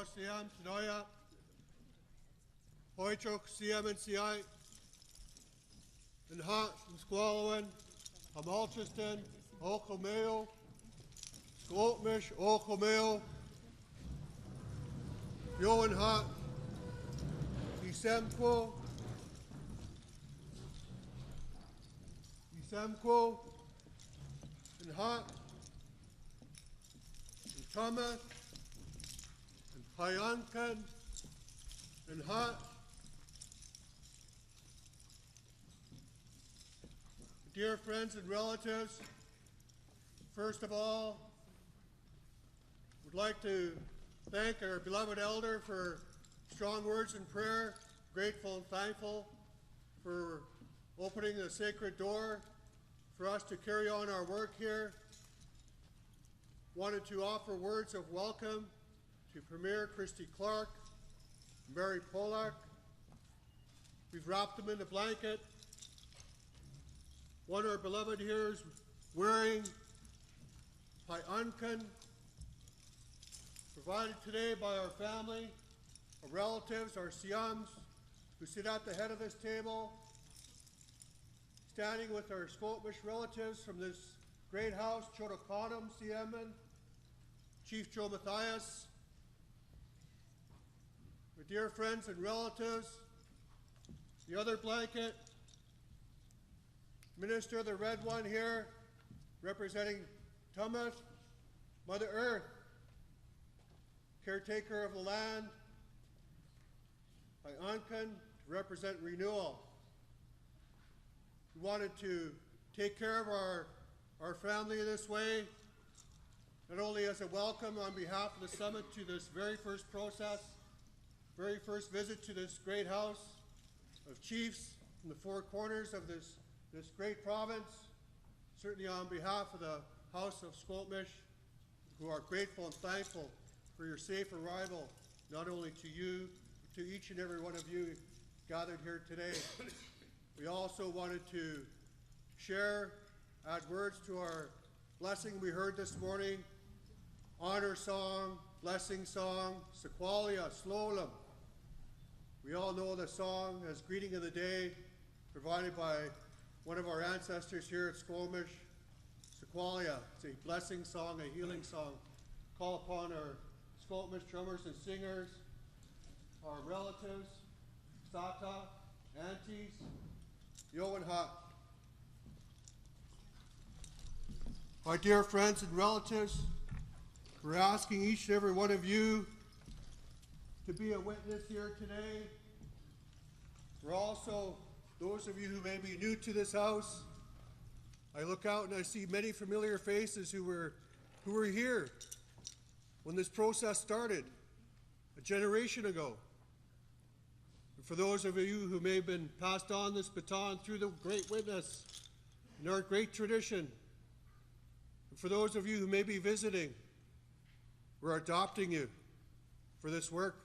Siam, Sinoya, Hoichok, Siam, and Siai, and Hot, and Squallowan, Hamalchiston, Okomeo, Squamish, Okomeo, Yoan Hot, Isemquo, and Hot, and Thomas, and Payankan, and Hot. Dear friends and relatives, first of all, we'd like to thank our beloved elder for strong words in prayer, grateful and thankful for opening the sacred door for us to carry on our work here. Wanted to offer words of welcome to Premier Christy Clark, Mary Polak. We've wrapped them in a blanket. One of our beloved here is wearing Paiankan, provided today by our family, our relatives, our Siams, who sit at the head of this table, standing with our Squamish relatives from this great house, Chodokanam, Siaman, Chief Joe Mathias, our dear friends and relatives, the other blanket, Minister, the red one here, representing Thomas, Mother Earth, caretaker of the land, by Ankan, to represent renewal. We wanted to take care of our family this way, not only as a welcome on behalf of the summit to this very first process, very first visit to this great house of chiefs from the four corners of this great province, certainly on behalf of the House of Squamish, who are grateful and thankful for your safe arrival, not only to you, but to each and every one of you gathered here today. We also wanted to share, add words to our blessing we heard this morning, honor song, blessing song, Sequalia, Slolum. We all know the song as greeting of the day, provided by one of our ancestors here at Squamish, Sequalia. It's a blessing song, a healing song. Call upon our Squamish drummers and singers, our relatives, Sata, aunties, Yo and Ha. My dear friends and relatives, we're asking each and every one of you to be a witness here today. We're also, those of you who may be new to this house, I look out and I see many familiar faces who were here when this process started a generation ago. And for those of you who may have been passed on this baton through the great witness and our great tradition, and for those of you who may be visiting, we're adopting you for this work.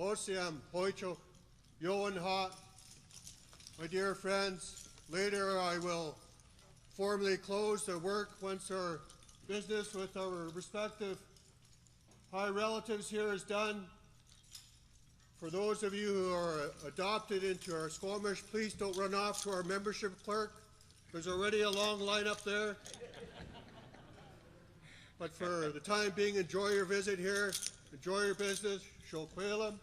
Osiam, Hoicho, Yoan Ha. My dear friends, later I will formally close the work once our business with our respective high relatives here is done. For those of you who are adopted into our Squamish, please don't run off to our membership clerk. There's already a long line up there. But for the time being, enjoy your visit here. Enjoy your business. Shokwelam.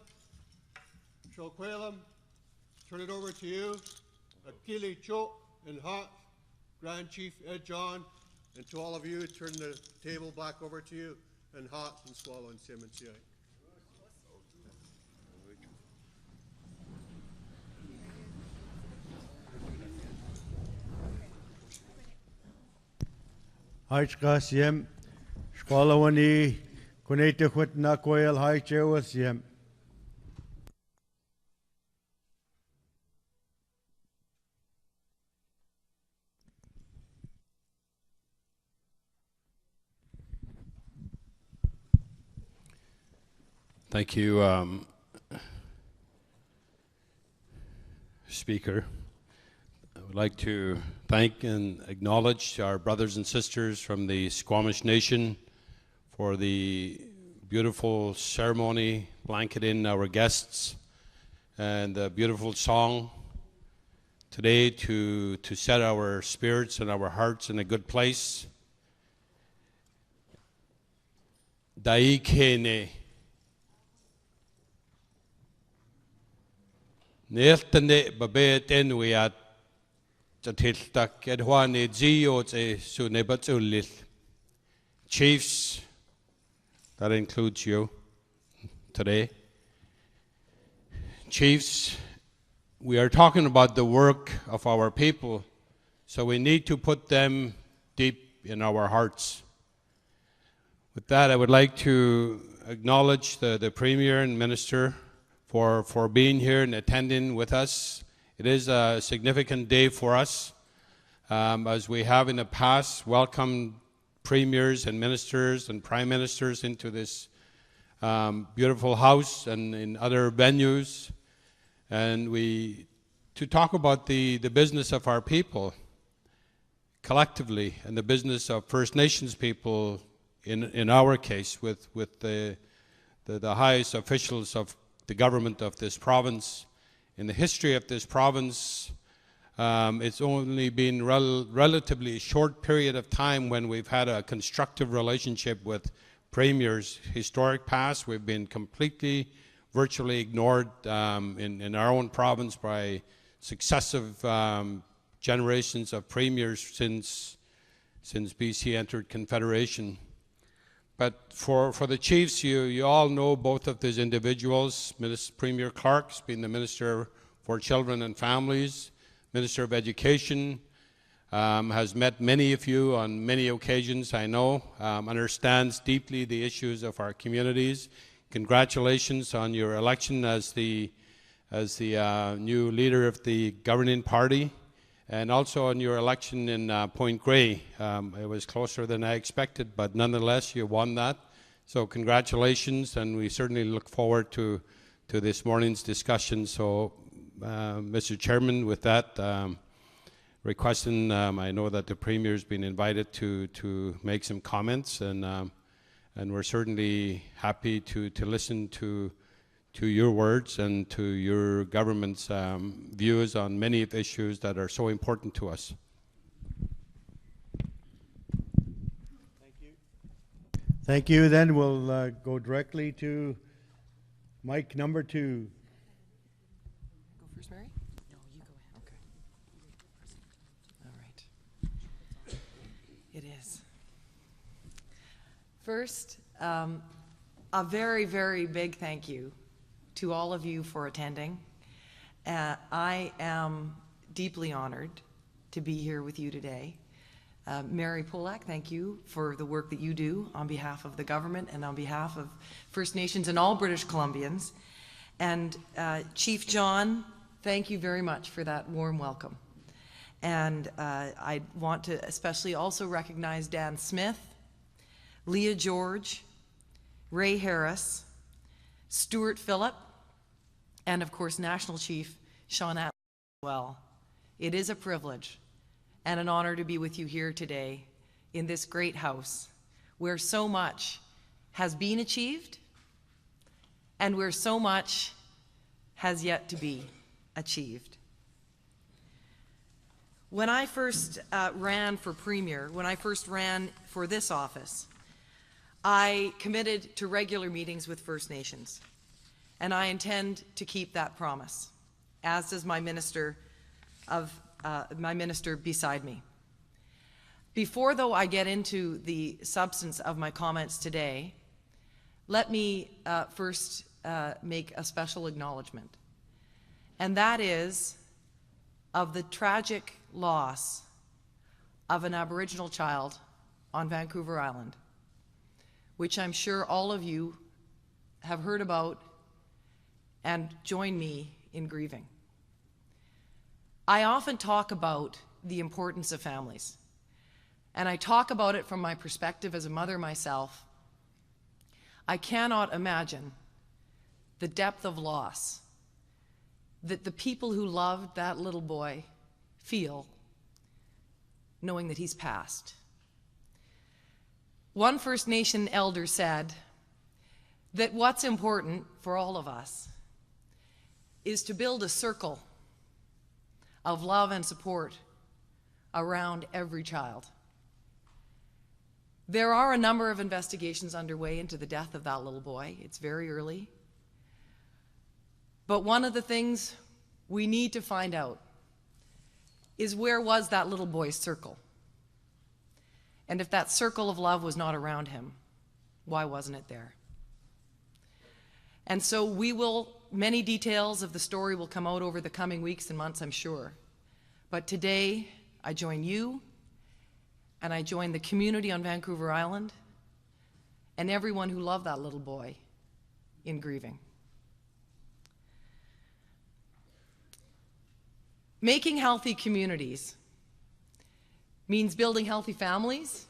Shokwelam. Turn it over to you. Akili Cho and Ha, Grand Chief Ed John, and to all of you, turn the table back over to you, and Ha and Swallow and Sim and Siai. Haitchgasiem, Squalawani, Kunetahut Nakoil, Haitchewasiem. Thank you, Speaker. I would like to thank and acknowledge our brothers and sisters from the Squamish Nation for the beautiful ceremony blanketing our guests and the beautiful song today to set our spirits and our hearts in a good place. Daikene. Neltane babet enwiat tatiltak edwane ziot e sunebatulil. Chiefs, that includes you today. Chiefs, we are talking about the work of our people, so we need to put them deep in our hearts. With that, I would like to acknowledge the Premier and Minister for being here and attending with us. It is a significant day for us, as we have in the past welcomed premiers and ministers and prime ministers into this beautiful house and in other venues, and to talk about the business of our people collectively and the business of First Nations people in our case with the highest officials of the government of this province. In the history of this province, it's only been relatively a short period of time when we've had a constructive relationship with premiers. Historic past, we've been completely, virtually ignored in our own province by successive generations of premiers since BC entered Confederation. But for the chiefs, you all know both of these individuals. Premier Clark's been the Minister for Children and Families, Minister of Education, has met many of you on many occasions, I know, understands deeply the issues of our communities. Congratulations on your election as the new leader of the governing party, and also on your election in Point Grey. It was closer than I expected, but nonetheless, you won that. So congratulations, and we certainly look forward to this morning's discussion. So, Mr. Chairman, with that, requesting, I know that the Premier's been invited to make some comments, and we're certainly happy to listen to your words and to your government's views on many of the issues that are so important to us. Thank you. Thank you. Then we'll go directly to mic number 2. Go first, Mary? No, you go ahead. Okay. All right. It is. First, a very, very big thank you to all of you for attending. I am deeply honored to be here with you today. Mary Polak, thank you for the work that you do on behalf of the government and on behalf of First Nations and all British Columbians. And Chief John, thank you very much for that warm welcome. And I want to especially also recognize Dan Smith, Leah George, Ray Harris, Stuart Phillip, and of course National Chief Sean Atlas as well. It is a privilege and an honor to be with you here today in this great house where so much has been achieved and where so much has yet to be achieved. When I first ran for Premier, when I first ran for this office, I committed to regular meetings with First Nations, and I intend to keep that promise, as does my minister beside me. Before, though, I get into the substance of my comments today, let me first make a special acknowledgement, and that is of the tragic loss of an Aboriginal child on Vancouver Island, which I'm sure all of you have heard about and join me in grieving. I often talk about the importance of families, and I talk about it from my perspective as a mother myself. I cannot imagine the depth of loss that the people who loved that little boy feel knowing that he's passed. One First Nation elder said that what's important for all of us is to build a circle of love and support around every child. There are a number of investigations underway into the death of that little boy. It's very early. But one of the things we need to find out is, where was that little boy's circle? And if that circle of love was not around him, why wasn't it there? And so many details of the story will come out over the coming weeks and months, I'm sure. But today, I join you, and I join the community on Vancouver Island, and everyone who loved that little boy in grieving. Making healthy communities means building healthy families,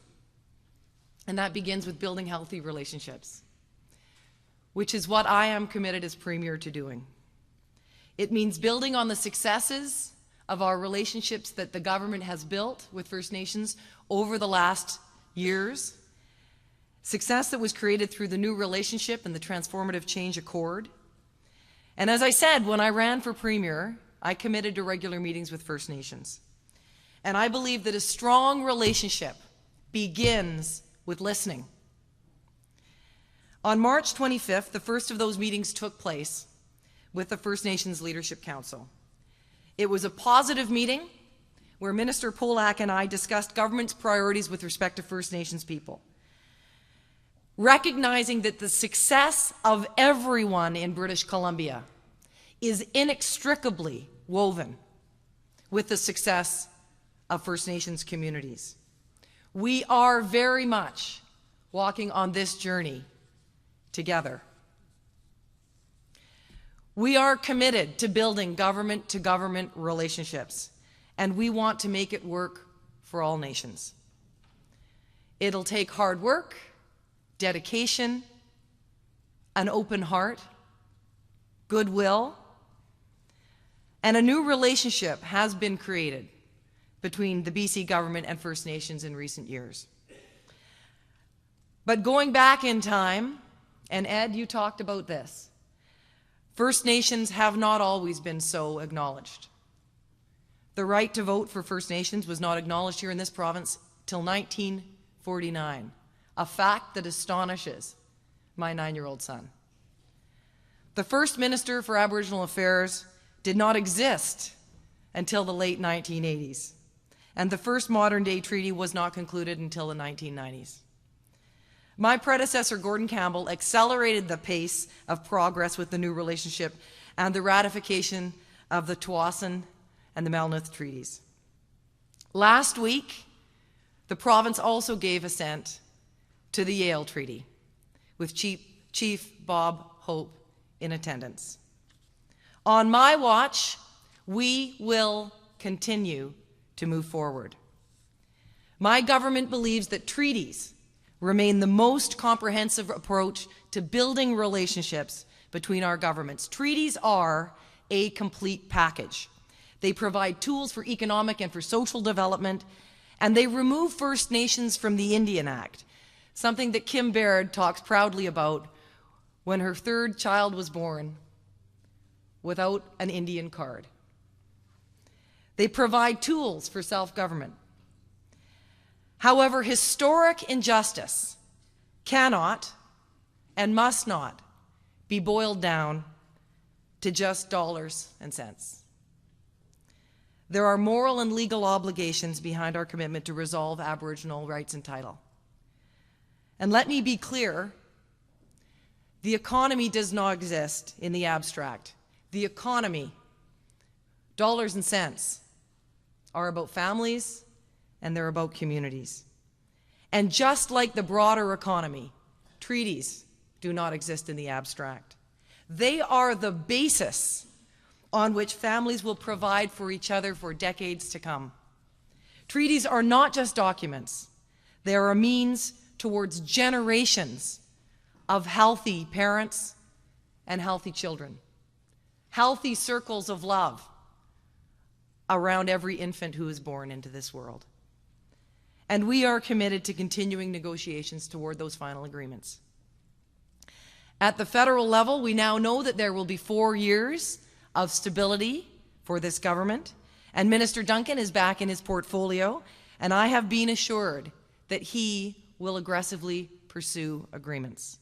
and that begins with building healthy relationships, which is what I am committed as Premier to doing. It means building on the successes of our relationships that the government has built with First Nations over the last years, success that was created through the new relationship and the Transformative Change Accord. And as I said, when I ran for Premier, I committed to regular meetings with First Nations. And I believe that a strong relationship begins with listening. On March 25th, the first of those meetings took place with the First Nations Leadership Council. It was a positive meeting where Minister Polak and I discussed government's priorities with respect to First Nations people, recognizing that the success of everyone in British Columbia is inextricably woven with the success of First Nations communities. We are very much walking on this journey together. We are committed to building government-to-government relationships, and we want to make it work for all nations. It'll take hard work, dedication, an open heart, goodwill, and a new relationship has been created between the BC government and First Nations in recent years. But going back in time, and Ed, you talked about this, First Nations have not always been so acknowledged. The right to vote for First Nations was not acknowledged here in this province till 1949, a fact that astonishes my 9-year-old son. The first Minister for Aboriginal Affairs did not exist until the late 1980s, and the first modern-day treaty was not concluded until the 1990s. My predecessor, Gordon Campbell, accelerated the pace of progress with the new relationship and the ratification of the Tsawwassen and the Melnith treaties. Last week, the province also gave assent to the Yale Treaty, with Chief Bob Hope in attendance. On my watch, we will continue to move forward. My government believes that treaties remain the most comprehensive approach to building relationships between our governments. Treaties are a complete package. They provide tools for economic and for social development, and they remove First Nations from the Indian Act, something that Kim Baird talks proudly about when her third child was born without an Indian card. They provide tools for self-government. However, historic injustice cannot and must not be boiled down to just dollars and cents. There are moral and legal obligations behind our commitment to resolve Aboriginal rights and title. And let me be clear, the economy does not exist in the abstract. The economy, dollars and cents, are about families and they're about communities. And just like the broader economy, treaties do not exist in the abstract. They are the basis on which families will provide for each other for decades to come. Treaties are not just documents. They are a means towards generations of healthy parents and healthy children. Healthy circles of love around every infant who is born into this world. And we are committed to continuing negotiations toward those final agreements. At the federal level, we now know that there will be 4 years of stability for this government, and Minister Duncan is back in his portfolio, and I have been assured that he will aggressively pursue agreements.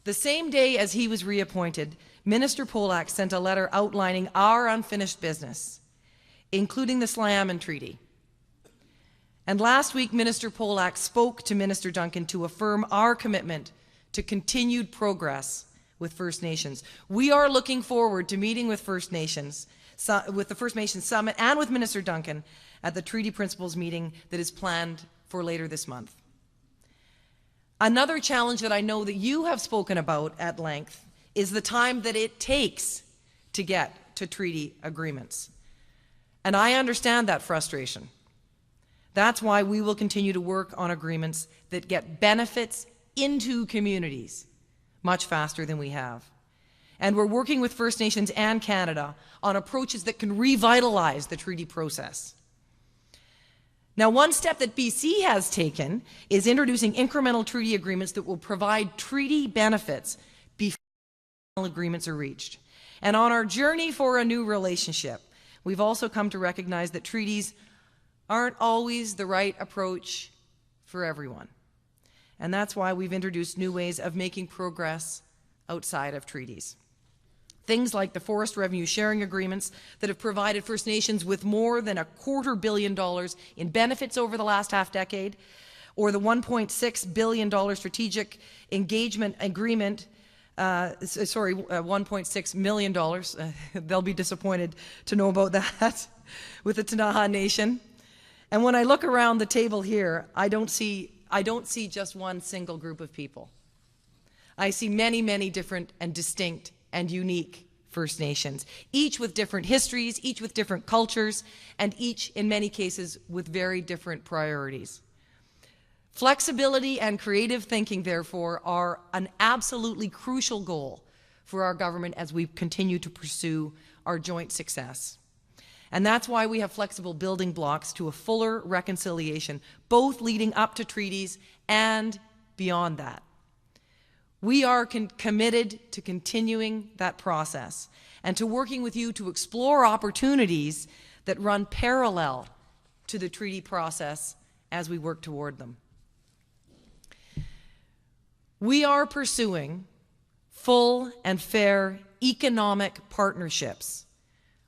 The same day as he was reappointed, Minister Polak sent a letter outlining our unfinished business, including the Slam Treaty. And last week, Minister Polak spoke to Minister Duncan to affirm our commitment to continued progress with First Nations. We are looking forward to meeting with First Nations, with the First Nations Summit and with Minister Duncan at the Treaty Principals meeting that is planned for later this month. Another challenge that I know that you have spoken about at length is the time that it takes to get to treaty agreements. And I understand that frustration. That's why we will continue to work on agreements that get benefits into communities much faster than we have. And we're working with First Nations and Canada on approaches that can revitalize the treaty process. Now, one step that BC has taken is introducing incremental treaty agreements that will provide treaty benefits before agreements are reached. And on our journey for a new relationship, we've also come to recognize that treaties aren't always the right approach for everyone. And that's why we've introduced new ways of making progress outside of treaties. Things like the forest revenue sharing agreements that have provided First Nations with more than $250 million in benefits over the last half decade, or the $1.6 billion strategic engagement agreement, $1.6 million, they'll be disappointed to know about that, with the Ktunaxa Nation. And when I look around the table here, I don't see just one single group of people. I see many, many different and distinct and unique First Nations, each with different histories, each with different cultures, and each, in many cases, with very different priorities. Flexibility and creative thinking, therefore, are an absolutely crucial goal for our government as we continue to pursue our joint success. And that's why we have flexible building blocks to a fuller reconciliation, both leading up to treaties and beyond that. We are committed to continuing that process and to working with you to explore opportunities that run parallel to the treaty process as we work toward them. We are pursuing full and fair economic partnerships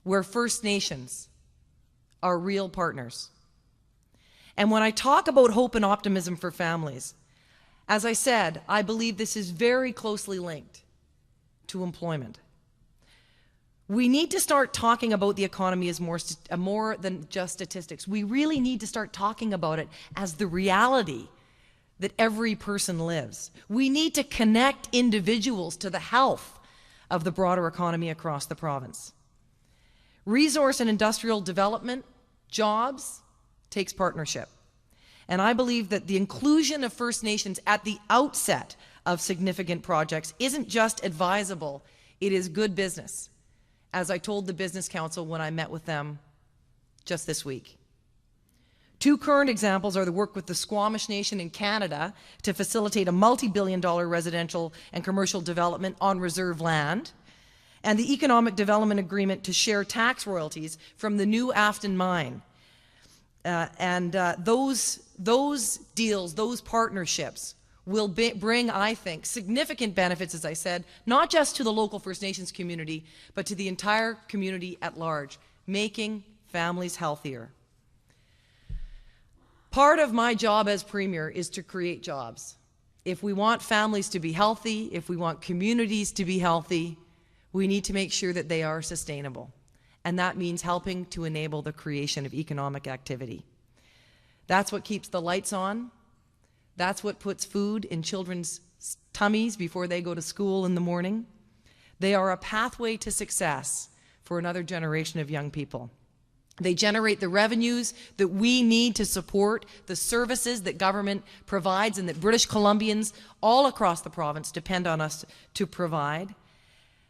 where First Nations are real partners. And when I talk about hope and optimism for families, as I said, I believe this is very closely linked to employment. We need to start talking about the economy as more than just statistics. We really need to start talking about it as the reality that every person lives. We need to connect individuals to the health of the broader economy across the province. Resource and industrial development, jobs, takes partnership. And I believe that the inclusion of First Nations at the outset of significant projects isn't just advisable, it is good business, as I told the Business Council when I met with them just this week. Two current examples are the work with the Squamish Nation in Canada to facilitate a multi-billion-dollar residential and commercial development on reserve land, and the Economic Development Agreement to share tax royalties from the new Afton mine. Those deals, those partnerships will bring, I think, significant benefits, as I said, not just to the local First Nations community, but to the entire community at large, making families healthier. Part of my job as Premier is to create jobs. If we want families to be healthy, if we want communities to be healthy, we need to make sure that they are sustainable. And that means helping to enable the creation of economic activity. That's what keeps the lights on. That's what puts food in children's tummies before they go to school in the morning. They are a pathway to success for another generation of young people. They generate the revenues that we need to support the services that government provides and that British Columbians all across the province depend on us to provide.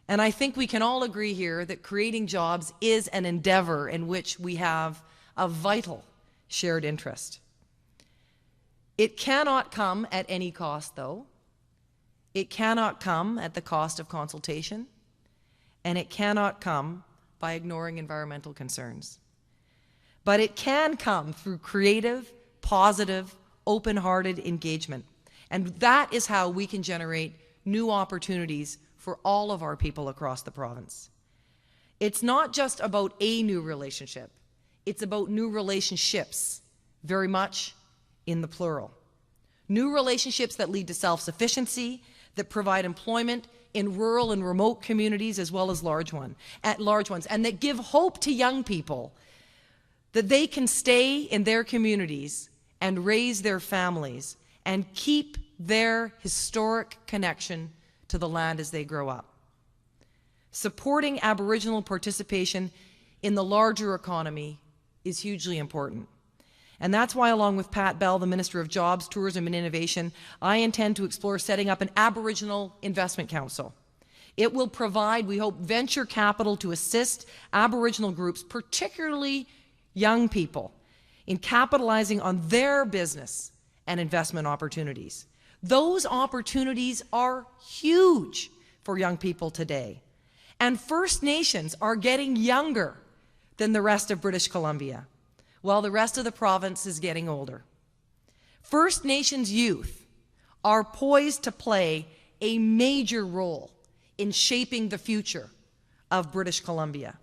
And I think we can all agree here that creating jobs is an endeavor in which we have a vital shared interest. It cannot come at any cost, though. It cannot come at the cost of consultation, and it cannot come by ignoring environmental concerns. But it can come through creative, positive, open-hearted engagement. And that is how we can generate new opportunities for all of our people across the province. It's not just about a new relationship. It's about new relationships, very much in the plural. New relationships that lead to self-sufficiency, that provide employment in rural and remote communities as well as large ones, and that give hope to young people that they can stay in their communities and raise their families and keep their historic connection to the land as they grow up. Supporting Aboriginal participation in the larger economy is hugely important. And that's why, along with Pat Bell, the Minister of Jobs, Tourism and Innovation, I intend to explore setting up an Aboriginal Investment Council. It will provide, we hope, venture capital to assist Aboriginal groups, particularly young people, in capitalizing on their business and investment opportunities. Those opportunities are huge for young people today. And First Nations are getting younger than the rest of British Columbia, while the rest of the province is getting older. First Nations youth are poised to play a major role in shaping the future of British Columbia.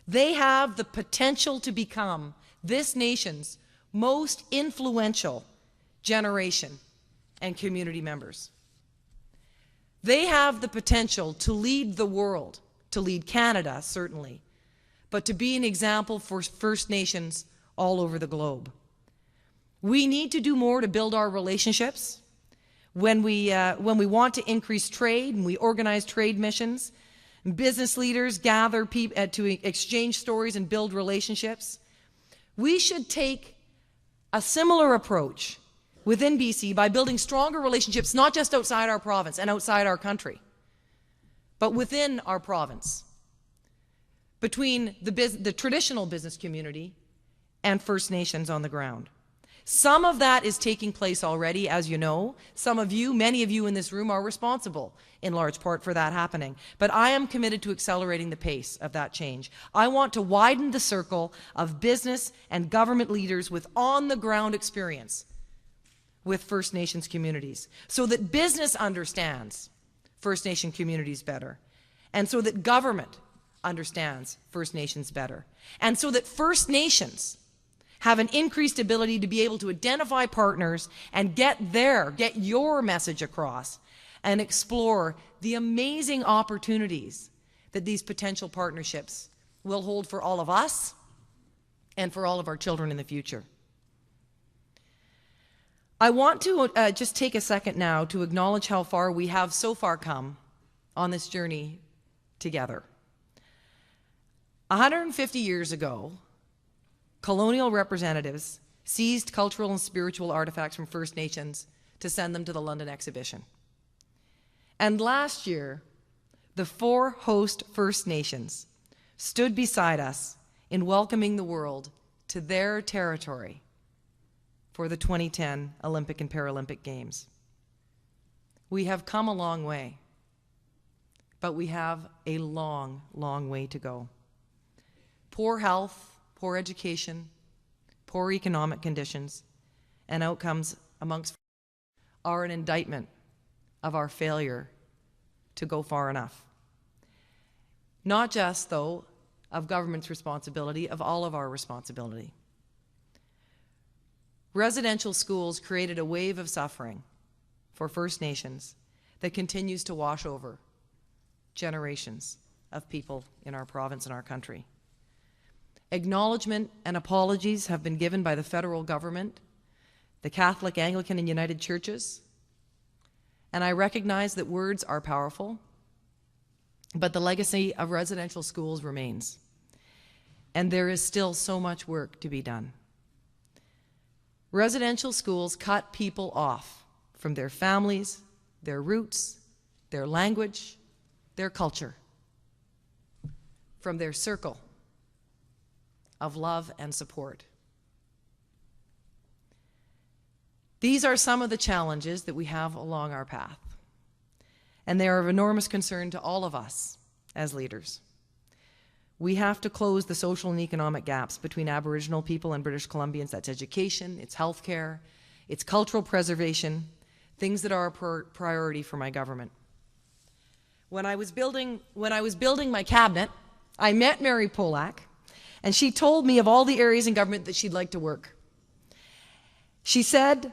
They have the potential to become this nation's most influential generation and community members. They have the potential to lead the world, to lead Canada, certainly, but to be an example for First Nations all over the globe. We need to do more to build our relationships. When we want to increase trade and we organize trade missions, business leaders gather to exchange stories and build relationships, we should take a similar approach within BC by building stronger relationships, not just outside our province and outside our country, but within our province, between the traditional business community and First Nations on the ground. Some of that is taking place already, as you know. Some of you, many of you in this room, are responsible in large part for that happening. But I am committed to accelerating the pace of that change. I want to widen the circle of business and government leaders with on-the-ground experience with First Nations communities, so that business understands First Nation communities better, and so that government understands First Nations better, and so that First Nations have an increased ability to be able to identify partners and get your message across and explore the amazing opportunities that these potential partnerships will hold for all of us and for all of our children in the future. I want to just take a second now to acknowledge how far we have so far come on this journey together. 150 years ago, colonial representatives seized cultural and spiritual artifacts from First Nations to send them to the London Exhibition. And last year, the 4 host First Nations stood beside us in welcoming the world to their territory for the 2010 Olympic and Paralympic Games. We have come a long way, but we have a long, long way to go. Poor health, poor education, poor economic conditions, and outcomes amongst are an indictment of our failure to go far enough. Not just, though, of government's responsibility, of all of our responsibility. Residential schools created a wave of suffering for First Nations that continues to wash over generations of people in our province and our country. Acknowledgement and apologies have been given by the federal government, the Catholic, Anglican, and United Churches, and I recognize that words are powerful, but the legacy of residential schools remains, and there is still so much work to be done. Residential schools cut people off from their families, their roots, their language, their culture, from their circle of love and support. These are some of the challenges that we have along our path, and they are of enormous concern to all of us as leaders. We have to close the social and economic gaps between Aboriginal people and British Columbians. That's education, it's healthcare, it's cultural preservation, things that are a priority for my government. When I was building my cabinet, I met Mary Polak, and she told me of all the areas in government that she'd like to work. She said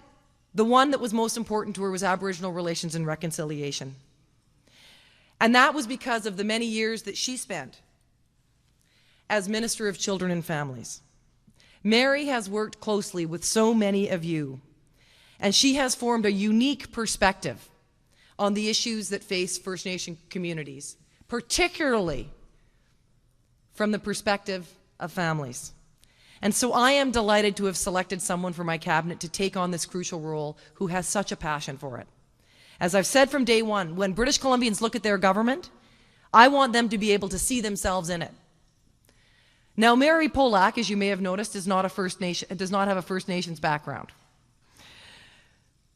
the one that was most important to her was Aboriginal relations and reconciliation. And that was because of the many years that she spent as Minister of Children and Families. Mary has worked closely with so many of you, and she has formed a unique perspective on the issues that face First Nation communities, particularly from the perspective of families. And so I am delighted to have selected someone for my cabinet to take on this crucial role who has such a passion for it. As I've said from day one, when British Columbians look at their government, I want them to be able to see themselves in it. Now, Mary Polak, as you may have noticed, does not have a First Nations background.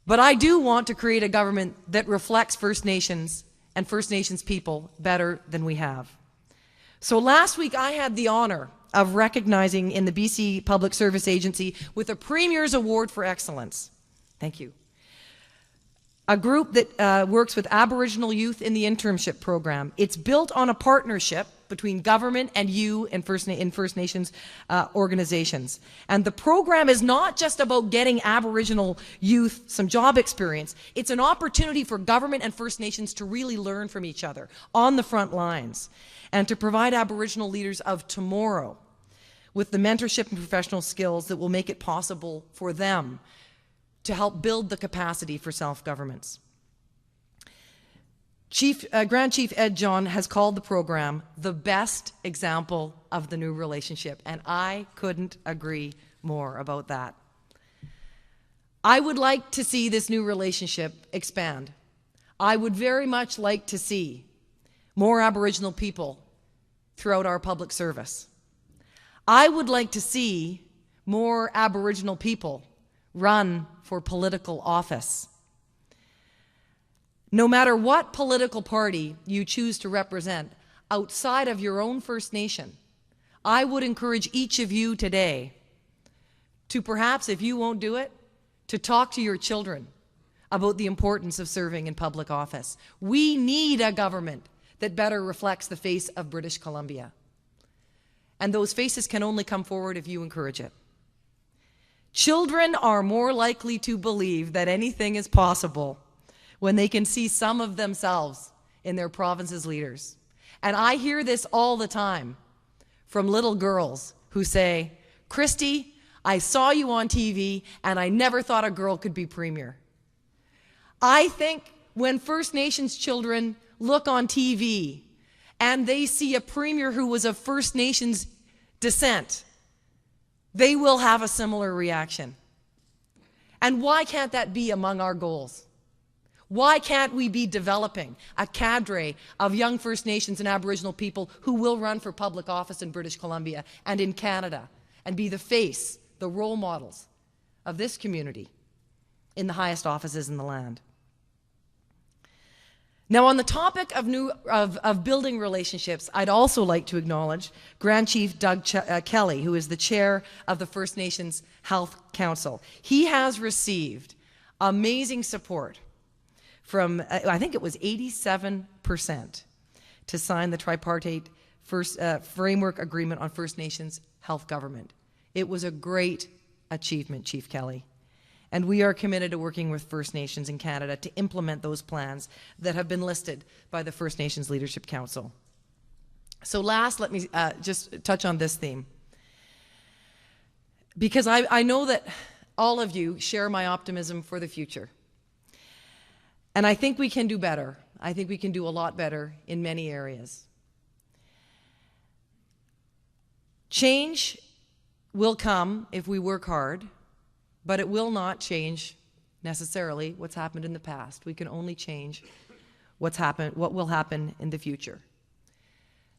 But I do want to create a government that reflects First Nations and First Nations people better than we have. So last week I had the honor of recognizing in the BC Public Service Agency with a Premier's Award for Excellence. Thank you. A group that works with Aboriginal youth in the internship program. It's built on a partnership between government and you and First Nations organizations. And the program is not just about getting Aboriginal youth some job experience. It's an opportunity for government and First Nations to really learn from each other on the front lines and to provide Aboriginal leaders of tomorrow with the mentorship and professional skills that will make it possible for them to help build the capacity for self-governments. Grand Chief Ed John has called the program the best example of the new relationship, and I couldn't agree more about that. I would like to see this new relationship expand. I would very much like to see more Aboriginal people throughout our public service. I would like to see more Aboriginal people run for political office. No matter what political party you choose to represent outside of your own First Nation, I would encourage each of you today to perhaps, if you won't do it, to talk to your children about the importance of serving in public office. We need a government that better reflects the face of British Columbia. And those faces can only come forward if you encourage it. Children are more likely to believe that anything is possible when they can see some of themselves in their province's leaders. And I hear this all the time from little girls who say, "Christy, I saw you on TV and I never thought a girl could be premier." I think when First Nations children look on TV and they see a premier who was of First Nations descent, they will have a similar reaction. And why can't that be among our goals? Why can't we be developing a cadre of young First Nations and Aboriginal people who will run for public office in British Columbia and in Canada and be the face, the role models of this community in the highest offices in the land? Now, on the topic of building relationships, I'd also like to acknowledge Grand Chief Doug Kelly, who is the chair of the First Nations Health Council. He has received amazing support from, I think it was 87%, to sign the tripartite framework agreement on First Nations health government. It was a great achievement, Chief Kelly. And we are committed to working with First Nations in Canada to implement those plans that have been listed by the First Nations Leadership Council. So last, let me just touch on this theme. Because I know that all of you share my optimism for the future. And I think we can do better. I think we can do a lot better in many areas. Change will come if we work hard, but it will not change necessarily what's happened in the past. We can only change what will happen in the future.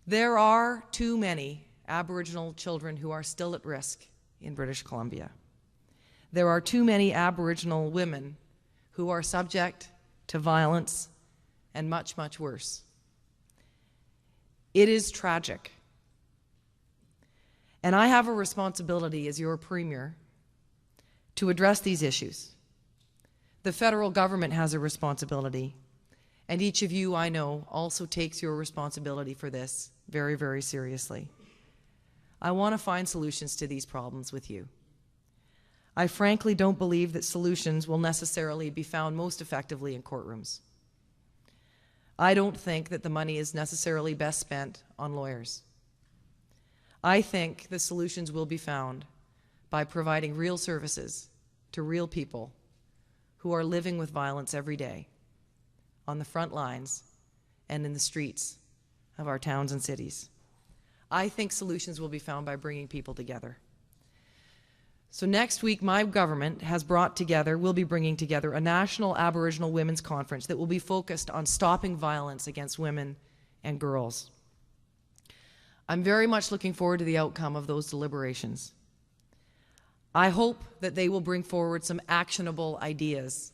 There are too many Aboriginal children who are still at risk in British Columbia. There are too many Aboriginal women who are subject to violence and much, much worse. It is tragic. And I have a responsibility as your Premier to address these issues. The federal government has a responsibility, and each of you, I know, also takes your responsibility for this very, very seriously. I want to find solutions to these problems with you. I frankly don't believe that solutions will necessarily be found most effectively in courtrooms. I don't think that the money is necessarily best spent on lawyers. I think the solutions will be found by providing real services to real people who are living with violence every day on the front lines and in the streets of our towns and cities. I think solutions will be found by bringing people together. So next week, my government will be bringing together a national Aboriginal women's conference that will be focused on stopping violence against women and girls. I'm very much looking forward to the outcome of those deliberations. I hope that they will bring forward some actionable ideas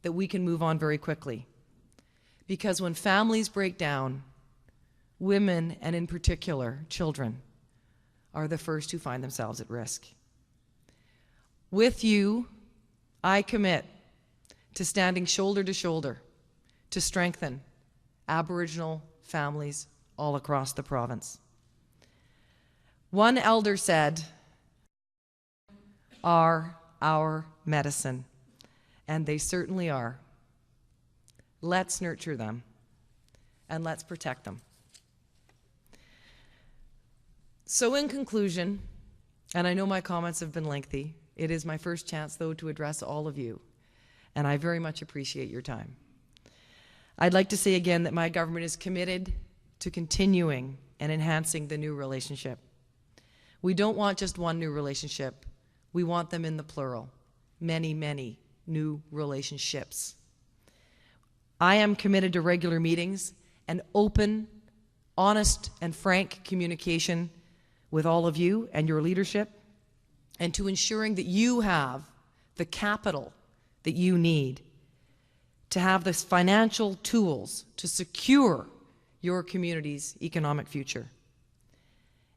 that we can move on very quickly. Because when families break down, women, and in particular, children, are the first who find themselves at risk. With you, I commit to standing shoulder to shoulder to strengthen Aboriginal families all across the province. One elder said, "Are our medicine," and they certainly are. Let's nurture them, and let's protect them. So in conclusion, and I know my comments have been lengthy, it is my first chance, though, to address all of you, and I very much appreciate your time. I'd like to say again that my government is committed to continuing and enhancing the new relationship. We don't want just one new relationship. We want them in the plural. Many, many new relationships. I am committed to regular meetings and open, honest, and frank communication with all of you and your leadership, and to ensuring that you have the capital that you need to have the financial tools to secure your community's economic future,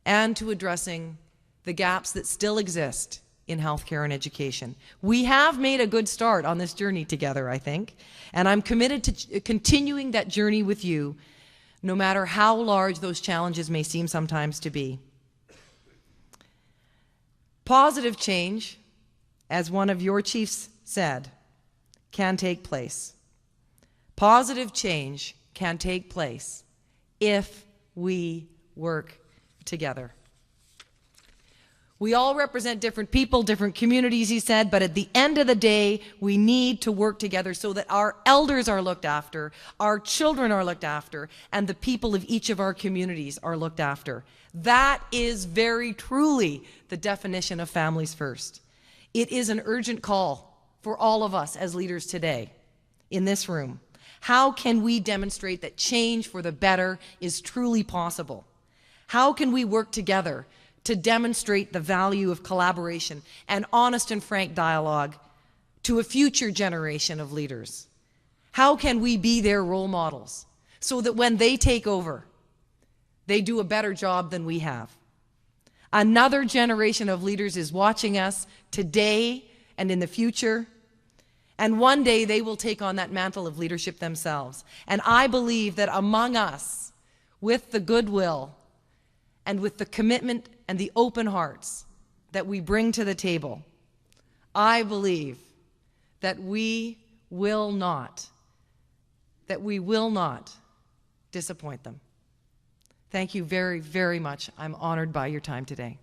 and to addressing the gaps that still exist in healthcare and education. We have made a good start on this journey together, I think, and I'm committed to continuing that journey with you, no matter how large those challenges may seem sometimes to be. Positive change, as one of your chiefs said, can take place. Positive change can take place if we work together. We all represent different people, different communities, he said, but at the end of the day, we need to work together so that our elders are looked after, our children are looked after, and the people of each of our communities are looked after. That is very truly the definition of families first. It is an urgent call for all of us as leaders today in this room? How can we demonstrate that change for the better is truly possible? How can we work together to demonstrate the value of collaboration and honest and frank dialogue to a future generation of leaders? How can we be their role models so that when they take over, they do a better job than we have? Another generation of leaders is watching us today and in the future, and one day they will take on that mantle of leadership themselves. And I believe that among us, with the goodwill and with the commitment and the open hearts that we bring to the table, I believe that we will not disappoint them. Thank you very, very much. I'm honored by your time today.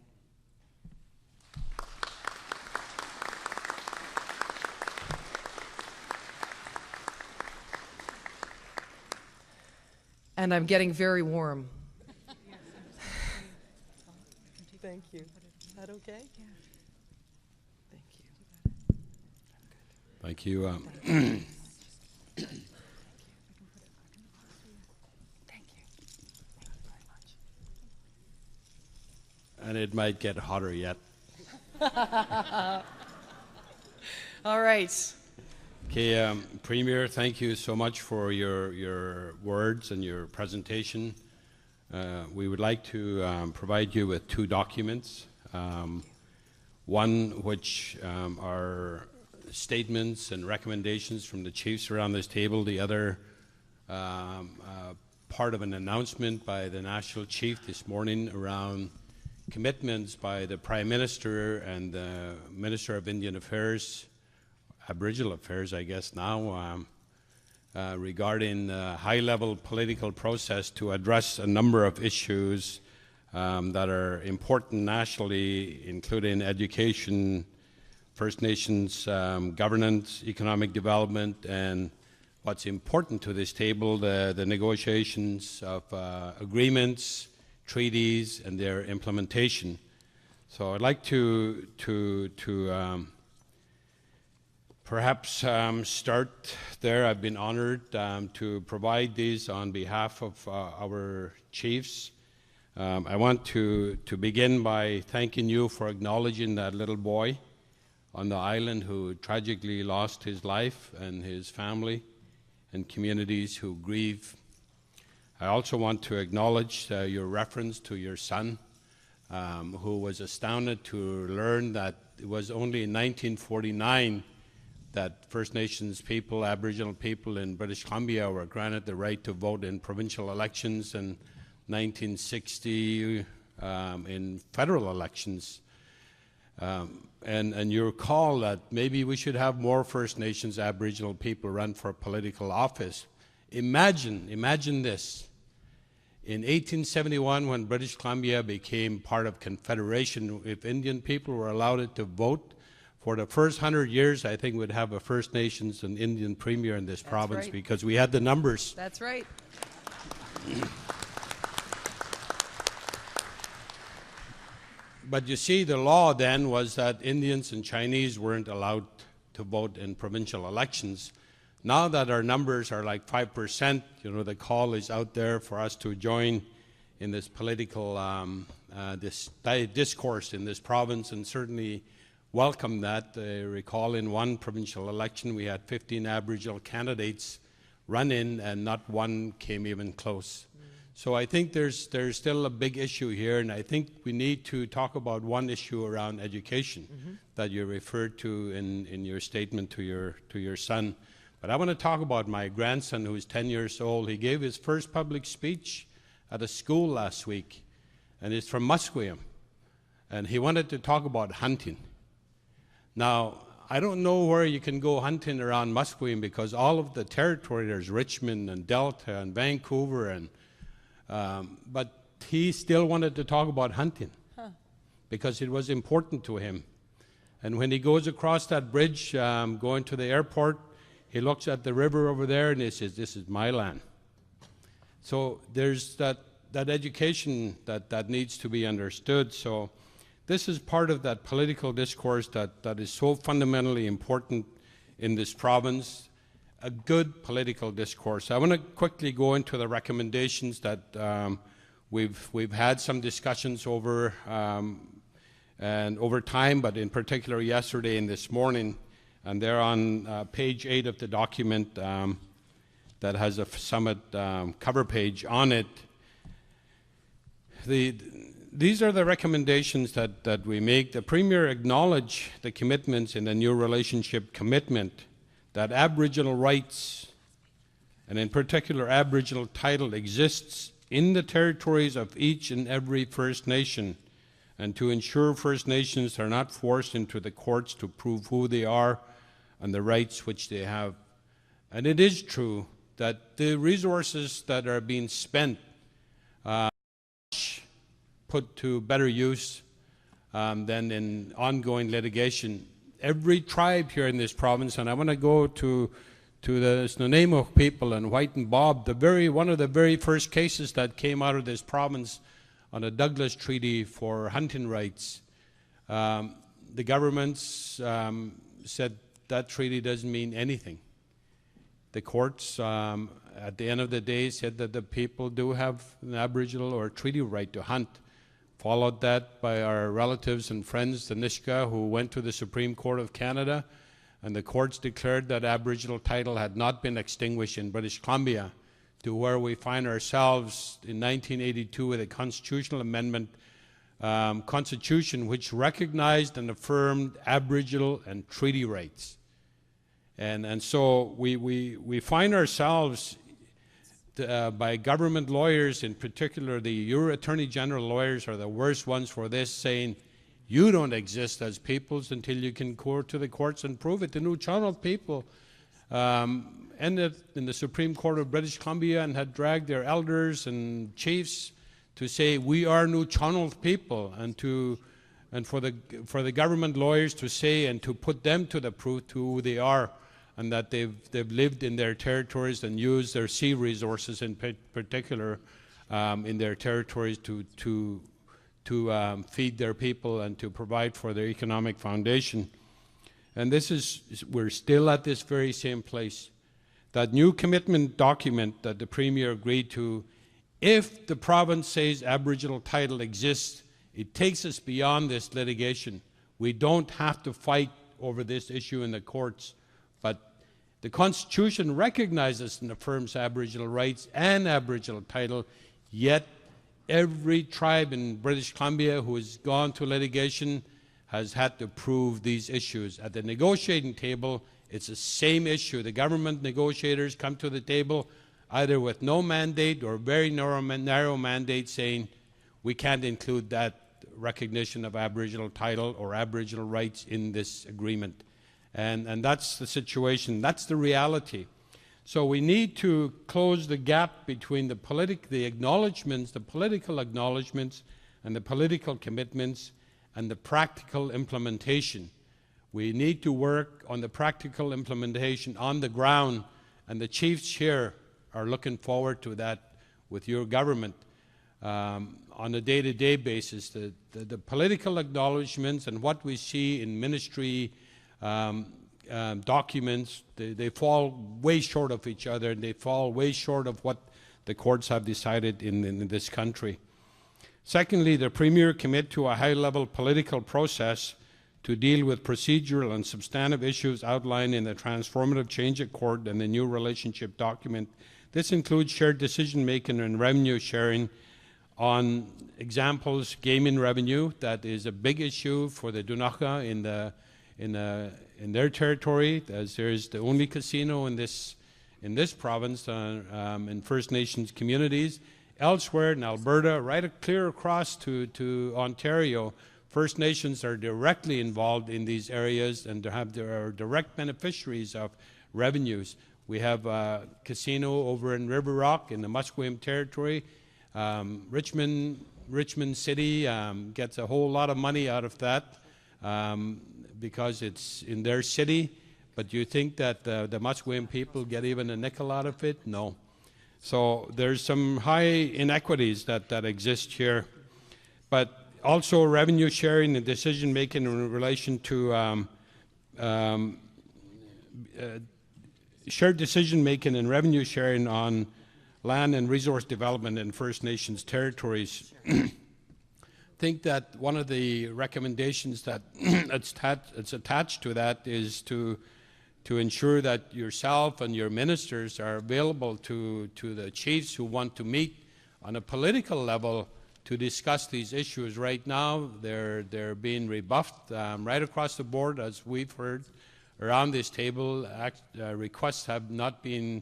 And I'm getting very warm. Thank you. Is that okay? Thank you. Thank you. And it might get hotter yet. All right. Okay, Premier, thank you so much for your words and your presentation. We would like to provide you with two documents. One which are statements and recommendations from the chiefs around this table. The other part of an announcement by the National Chief this morning around commitments by the Prime Minister and the Minister of Indian Affairs, Aboriginal Affairs, I guess now, regarding the high-level political process to address a number of issues that are important nationally, including education, First Nations governance, economic development, and what's important to this table, the negotiations of agreements, treaties, and their implementation. So I'd like to perhaps start there. I've been honored to provide these on behalf of our chiefs. I want to begin by thanking you for acknowledging that little boy on the island who tragically lost his life, and his family and communities who grieve. I also want to acknowledge your reference to your son, who was astounded to learn that it was only in 1949 that First Nations people, Aboriginal people in British Columbia were granted the right to vote in provincial elections, and 1960 in federal elections. And you recall that maybe we should have more First Nations Aboriginal people run for political office. Imagine this. In 1871, when British Columbia became part of Confederation, if Indian people were allowed to vote, for the first 100 years, I think we'd have a First Nations and Indian premier in this province, right, because we had the numbers. That's right. But you see, the law then was that Indians and Chinese weren't allowed to vote in provincial elections. Now that our numbers are like 5%, you know, the call is out there for us to join in this political discourse in this province, and certainly welcome that. I recall in one provincial election we had 15 Aboriginal candidates run in, and not one came even close. So I think there's still a big issue here, and I think we need to talk about one issue around education that you referred to in your statement to your son. But I want to talk about my grandson, who's 10 years old. He gave his first public speech at a school last week, and he's from Musqueam, and he wanted to talk about hunting. Now, I don't know where you can go hunting around Musqueam, because all of the territory, there's Richmond and Delta and Vancouver, and but he still wanted to talk about hunting because it was important to him. And when he goes across that bridge going to the airport, he looks at the river over there and he says, "This is my land." So there's that education that needs to be understood. So this is part of that political discourse that is so fundamentally important in this province. a good political discourse. I want to quickly go into the recommendations that we've had some discussions over and over time, but in particular yesterday and this morning, and they're on page 8 of the document that has a summit cover page on it. These are the recommendations that we make. The Premier acknowledged the commitments in the new relationship commitment that Aboriginal rights, and in particular Aboriginal title, exists in the territories of each and every First Nation, and to ensure First Nations are not forced into the courts to prove who they are and the rights which they have. And it is true that the resources that are being spent put to better use than in ongoing litigation. Every tribe here in this province, and I want to go to the Snuneymuxw people and White and Bob, one of the very first cases that came out of this province on a Douglas Treaty for hunting rights. The governments said that treaty doesn't mean anything. The courts, at the end of the day, said that the people do have an Aboriginal or treaty right to hunt. Followed that by our relatives and friends, the Nisga'a, who went to the Supreme Court of Canada, and the courts declared that Aboriginal title had not been extinguished in British Columbia, to where we find ourselves in 1982 with a constitutional amendment constitution which recognized and affirmed Aboriginal and treaty rights. And so we find ourselves by government lawyers, in particular the Your Attorney General lawyers are the worst ones for this, saying you don't exist as peoples until you can go to the courts and prove it. The Nuu-chah-nulth people ended in the Supreme Court of British Columbia and had dragged their elders and chiefs to say we are Nuu-chah-nulth people, and for the government lawyers to say and to put them to the proof to who they are, and that they've lived in their territories and used their sea resources in particular in their territories to feed their people and to provide for their economic foundation. And we're still at this very same place. That new commitment document that the Premier agreed to, if the province says Aboriginal title exists, it takes us beyond this litigation. We don't have to fight over this issue in the courts. But the Constitution recognizes and affirms Aboriginal rights and Aboriginal title, yet every tribe in British Columbia who has gone to litigation has had to prove these issues. At the negotiating table, it's the same issue. The government negotiators come to the table either with no mandate or very narrow mandate saying we can't include that recognition of Aboriginal title or Aboriginal rights in this agreement. And that's the situation, that's the reality. So we need to close the gap between the acknowledgements, the political acknowledgements and the political commitments and the practical implementation. We need to work on the practical implementation on the ground, and the chiefs here are looking forward to that with your government on a day-to-day basis. The political acknowledgements and what we see in ministry documents, they fall way short of each other, and they fall way short of what the courts have decided in this country. Secondly, the Premier commit to a high-level political process to deal with procedural and substantive issues outlined in the Transformative Change Accord and the new relationship document. This includes shared decision-making and revenue sharing on examples, gaming revenue, that is a big issue for the Dunaka in their territory, as there is the only casino in this province in First Nations communities. Elsewhere in Alberta, right clear across to Ontario, First Nations are directly involved in these areas and are direct beneficiaries of revenues. We have a casino over in River Rock in the Musqueam territory. Richmond City gets a whole lot of money out of that. Because it's in their city, but you think that the Musqueam people get even a nickel out of it? No. So there's some high inequities that exist here, but also revenue sharing and decision making in relation to shared decision-making and revenue sharing on land and resource development in First Nations territories. I think that one of the recommendations that it's attached to that is to ensure that yourself and your ministers are available to the chiefs who want to meet on a political level to discuss these issues. Right now, they're being rebuffed right across the board, as we've heard around this table. Requests have not been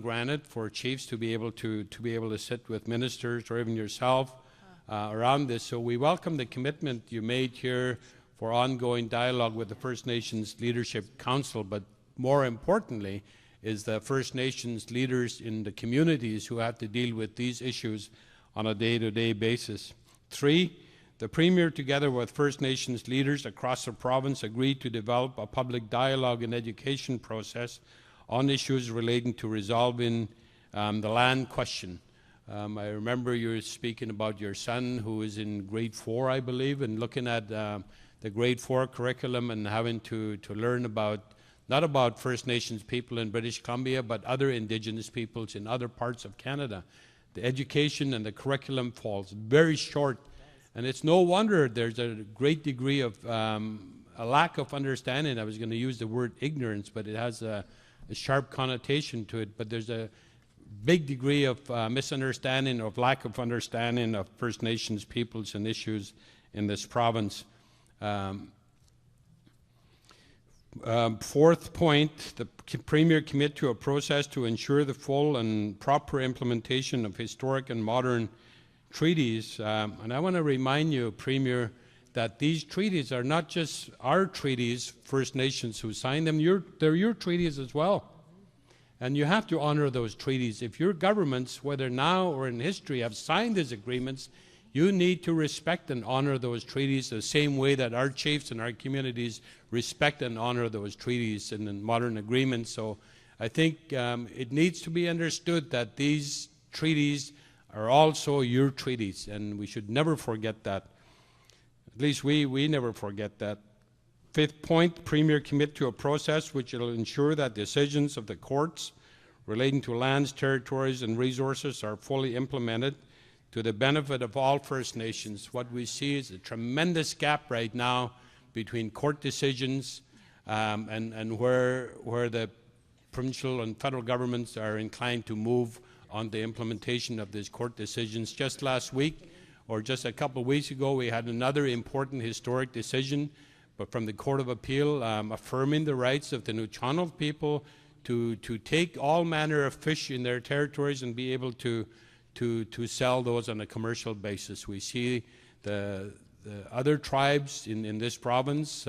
granted for chiefs to be able to sit with ministers or even yourself around this. So we welcome the commitment you made here for ongoing dialogue with the First Nations Leadership Council, but more importantly is the First Nations leaders in the communities who have to deal with these issues on a day-to-day basis. 3, the Premier, together with First Nations leaders across the province, agreed to develop a public dialogue and education process on issues relating to resolving the land question. I remember you were speaking about your son who is in grade 4, I believe, and looking at the grade 4 curriculum and having to learn about, not about First Nations people in British Columbia, but other Indigenous peoples in other parts of Canada. The education and the curriculum falls very short, and it's no wonder there's a great degree of a lack of understanding. I was going to use the word ignorance, but it has a sharp connotation to it, but there's a big degree of misunderstanding, of lack of understanding of First Nations peoples and issues in this province. 4th point, the Premier commit to a process to ensure the full and proper implementation of historic and modern treaties. And I want to remind you, Premier, that these treaties are not just our treaties, First Nations who signed them, they're your treaties as well. And you have to honor those treaties. If your governments, whether now or in history, have signed these agreements, you need to respect and honor those treaties the same way that our chiefs and our communities respect and honor those treaties and the modern agreements. So I think it needs to be understood that these treaties are also your treaties, and we should never forget that. At least we never forget that. 5th point, Premier commit to a process which will ensure that decisions of the courts relating to lands, territories, and resources are fully implemented to the benefit of all First Nations. What we see is a tremendous gap right now between court decisions and where the provincial and federal governments are inclined to move on the implementation of these court decisions. Just last week, or just a couple of weeks ago, we had another important historic decision, but from the Court of Appeal, affirming the rights of the Nuu-chah-nulth people to take all manner of fish in their territories and be able to sell those on a commercial basis. We see the other tribes in this province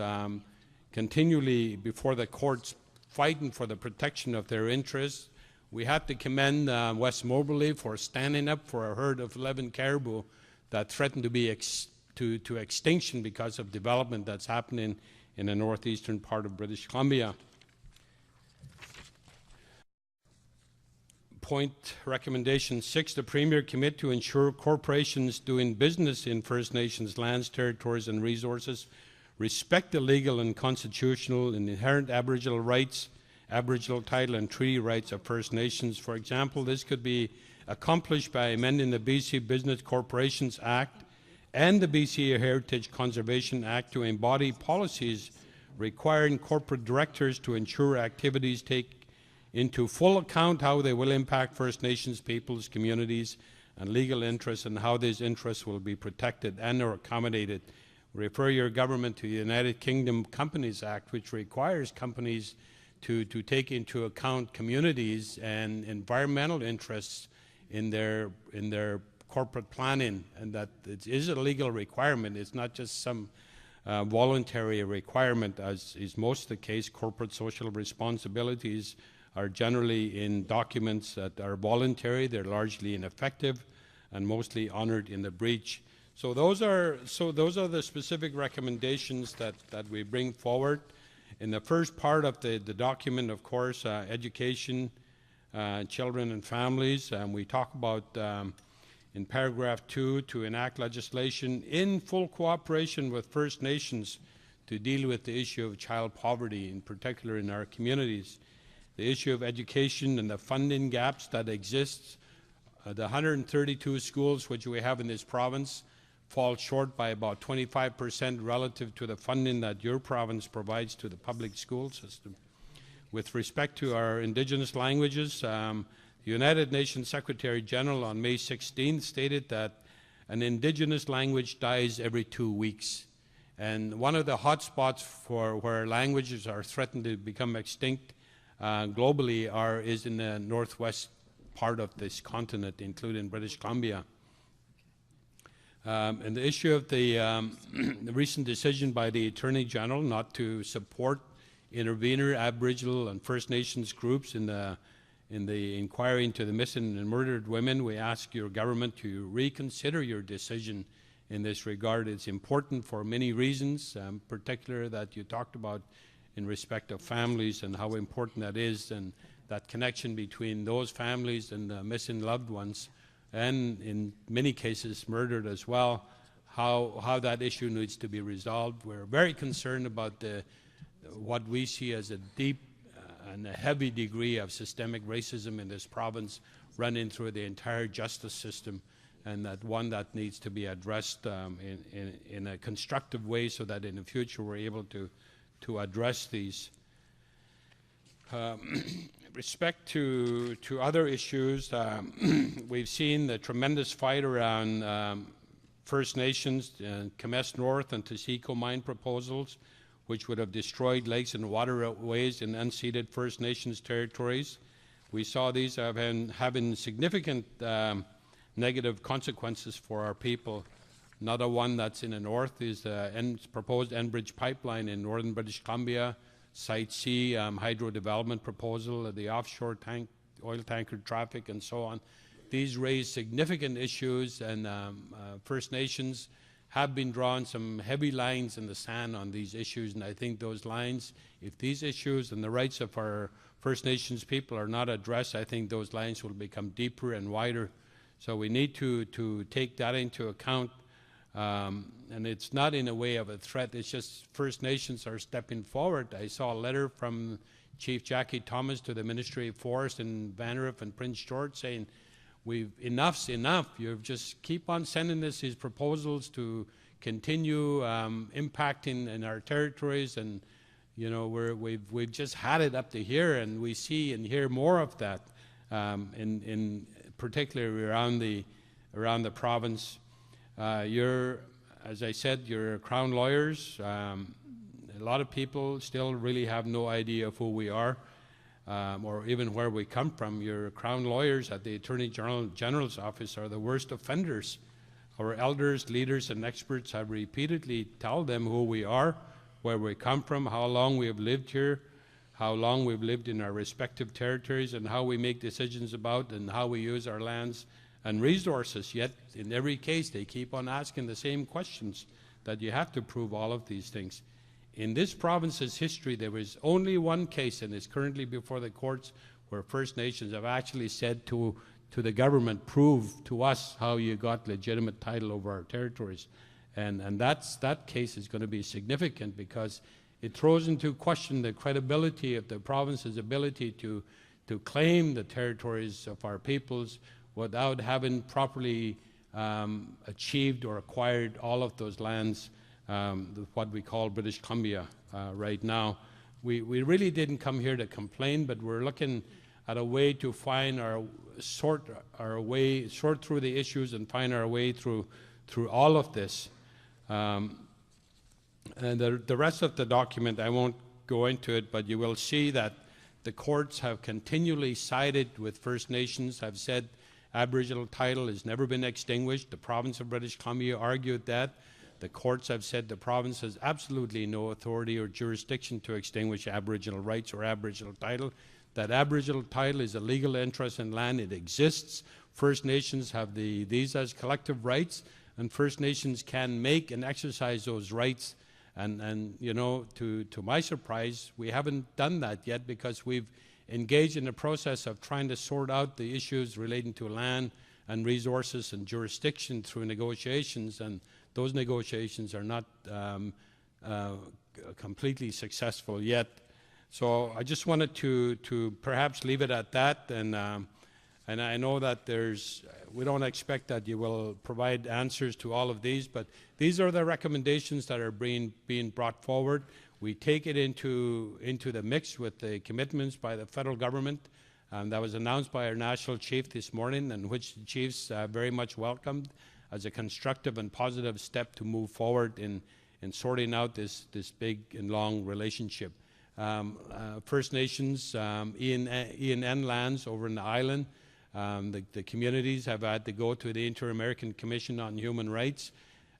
continually before the courts fighting for the protection of their interests. We have to commend West Moberly for standing up for a herd of 11 caribou that threatened to be to extinction because of development that's happening in the northeastern part of British Columbia. Point recommendation 6, the Premier commit to ensure corporations doing business in First Nations lands, territories, and resources respect the legal and constitutional and inherent Aboriginal rights, Aboriginal title and treaty rights of First Nations. For example, this could be accomplished by amending the BC Business Corporations Act and the BC Heritage Conservation Act to embody policies requiring corporate directors to ensure activities take into full account how they will impact First Nations peoples, communities, and legal interests, and how these interests will be protected and or accommodated. Refer your government to the United Kingdom Companies Act, which requires companies to take into account communities and environmental interests in their corporate planning, and that it is a legal requirement. It's not just some voluntary requirement, as is most the case. Corporate social responsibilities are generally in documents that are voluntary, they're largely ineffective, and mostly honored in the breach. So those are the specific recommendations that we bring forward. In the first part of the document, of course, education, children and families, we talk about in paragraph 2 to enact legislation in full cooperation with First Nations to deal with the issue of child poverty, in particular in our communities. the issue of education and the funding gaps that exist. The 132 schools which we have in this province fall short by about 25% relative to the funding that your province provides to the public school system. With respect to our Indigenous languages, the United Nations Secretary General on May 16th stated that an Indigenous language dies every 2 weeks. And one of the hotspots for where languages are threatened to become extinct globally is in the northwest part of this continent, including British Columbia. And the issue of the recent decision by the Attorney General not to support intervener Aboriginal and First Nations groups in the inquiry into the missing and murdered women, we ask your government to reconsider your decision in this regard. It's important for many reasons, particularly that you talked about in respect of families and how important that is, and that connection between those families and the missing loved ones, and in many cases murdered as well, how that issue needs to be resolved. We're very concerned about what we see as a deep and a heavy degree of systemic racism in this province running through the entire justice system, and that one that needs to be addressed in a constructive way so that in the future we're able to address these. Respect to other issues, we've seen the tremendous fight around First Nations, Kamess North and Taseko mine proposals, which would have destroyed lakes and waterways in unceded First Nations territories. We saw these having significant negative consequences for our people. Another one that's in the north is the proposed Enbridge pipeline in northern British Columbia, Site C hydro development proposal, the offshore oil tanker traffic, and so on. These raise significant issues, and First Nations have been drawing some heavy lines in the sand on these issues, and I think those lines, if these issues and the rights of our First Nations people are not addressed, I think those lines will become deeper and wider. So we need to take that into account, and it's not in a way of a threat, it's just First Nations are stepping forward. I saw a letter from Chief Jackie Thomas to the Ministry of Forest in Vanderhoof and Prince George saying, enough's enough. You just keep on sending us these proposals to continue impacting in our territories, and you know we've just had it up to here, and we see and hear more of that, in particularly around the province. As I said, you're Crown lawyers. A lot of people still really have no idea of who we are. Or even where we come from. Your Crown lawyers at the Attorney General's office are the worst offenders. Our elders, leaders, and experts have repeatedly told them who we are, where we come from, how long we have lived here, how long we've lived in our respective territories, and how we make decisions about and how we use our lands and resources. Yet, in every case, they keep on asking the same questions, that you have to prove all of these things. In this province's history, there was only one case, and it's currently before the courts, where First Nations have actually said to the government, prove to us how you got legitimate title over our territories. And that case is going to be significant because it throws into question the credibility of the province's ability to claim the territories of our peoples without having properly achieved or acquired all of those lands, what we call British Columbia right now. We really didn't come here to complain, but we're looking at a way to find sort through the issues and find our way through all of this. And the rest of the document, I won't go into it, but you will see that the courts have continually sided with First Nations, have said Aboriginal title has never been extinguished. The province of British Columbia argued that. The courts have said the province has absolutely no authority or jurisdiction to extinguish Aboriginal rights or Aboriginal title. That Aboriginal title is a legal interest in land. It exists. First Nations have these as collective rights, and First Nations can make and exercise those rights. And you know, to my surprise, we haven't done that yet because we've engaged in the process of trying to sort out the issues relating to land and resources and jurisdiction through negotiations, and those negotiations are not completely successful yet. So I just wanted to perhaps leave it at that, and I know that we don't expect that you will provide answers to all of these, but these are the recommendations that are being brought forward. We take it into the mix with the commitments by the federal government that was announced by our national chief this morning, and which the chiefs very much welcomed as a constructive and positive step to move forward in sorting out this big and long relationship. First Nations, ENN lands over in the island, the communities have had to go to the Inter-American Commission on Human Rights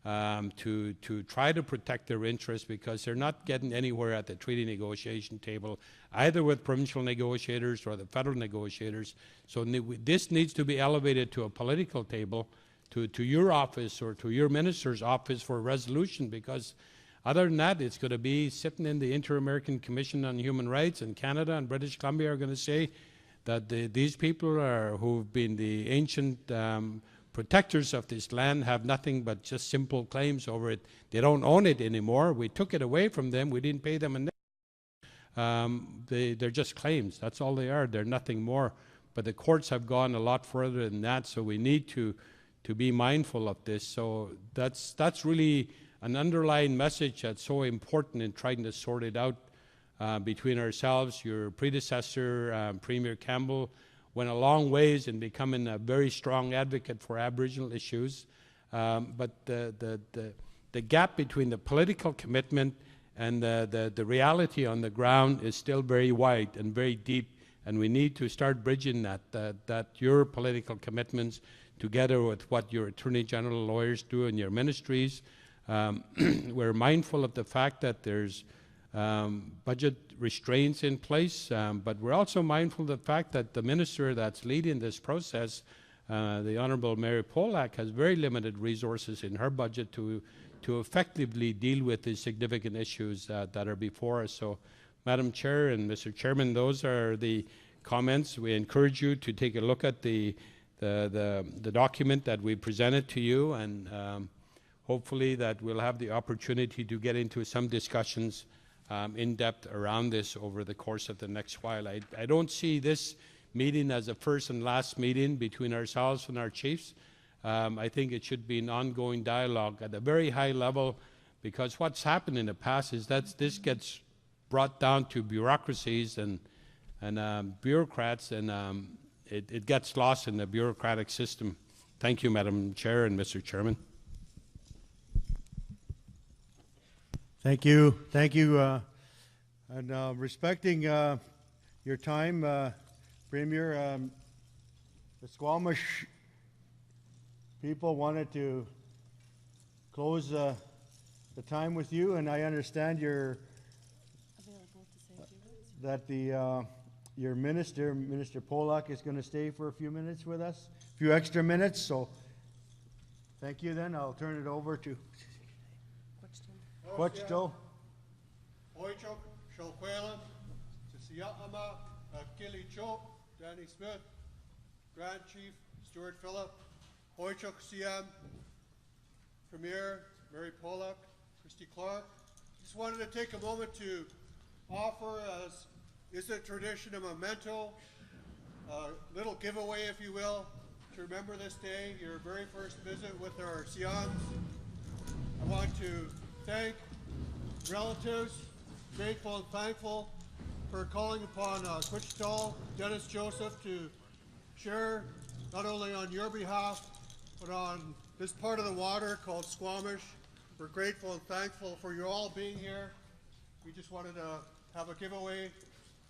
to try to protect their interests, because they're not getting anywhere at the treaty negotiation table, either with provincial negotiators or the federal negotiators. So this needs to be elevated to a political table, to your office or to your minister's office for resolution, because other than that, it's going to be sitting in the Inter-American Commission on Human Rights, and Canada and British Columbia are going to say that these people who've been the ancient protectors of this land have nothing but just simple claims over it. They don't own it anymore. We took it away from them. We didn't pay them they're just claims. That's all they are. They're nothing more. But the courts have gone a lot further than that, so we need to be mindful of this. So that's really an underlying message that's so important in trying to sort it out between ourselves. Your predecessor, Premier Campbell, went a long ways in becoming a very strong advocate for Aboriginal issues. But the gap between the political commitment and the reality on the ground is still very wide and very deep, and we need to start bridging that your political commitments together with what your Attorney General lawyers do in your ministries. We're mindful of the fact that there's budget restraints in place, but we're also mindful of the fact that the minister that's leading this process, the Honourable Mary Polak, has very limited resources in her budget to effectively deal with the significant issues that are before us. So, Madam Chair and Mr. Chairman, those are the comments. We encourage you to take a look at the document that we presented to you, and hopefully that we'll have the opportunity to get into some discussions in depth around this over the course of the next while. I don't see this meeting as a first and last meeting between ourselves and our chiefs. I think it should be an ongoing dialogue at a very high level, because what's happened in the past is that this gets brought down to bureaucracies and bureaucrats, and it gets lost in the bureaucratic system. Thank you, Madam Chair and Mr. Chairman. Thank you. Thank you. And respecting your time, Premier, the Squamish people wanted to close the time with you, and I understand you're available to say a few words. That your minister, Minister Polak, is going to stay for a few minutes with us, a few extra minutes. So thank you. Then I'll turn it over to Quechto. Hoichok, Shalquela, Sisiyama, Kili Chok, Danny Smith, Grand Chief Stuart Phillip, Hoichok CM, Premier Mary Polak, Christy Clark. Just wanted to take a moment to offer, as is a tradition, a memento, a little giveaway, if you will, to remember this day, your very first visit with our Siams. I want to thank relatives, grateful and thankful for calling upon Quechtal, Dennis Joseph, to share not only on your behalf, but on this part of the water called Squamish. We're grateful and thankful for you all being here. We just wanted to have a giveaway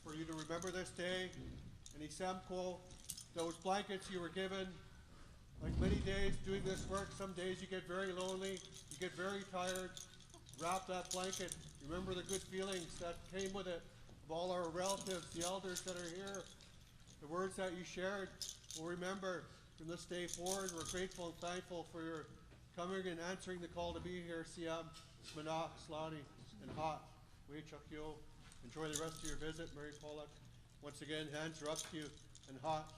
for you to remember this day. And Isemko, those blankets you were given, like many days doing this work, some days you get very lonely, you get very tired. Wrap that blanket. Remember the good feelings that came with it, of all our relatives, the elders that are here, the words that you shared. We'll remember from this day forward. We're grateful and thankful for your coming and answering the call to be here. Siam, Smanak, Slani, and Hot. Wechakyo. Enjoy the rest of your visit, Mary Polak. Once again, hands are up to you, and Hot.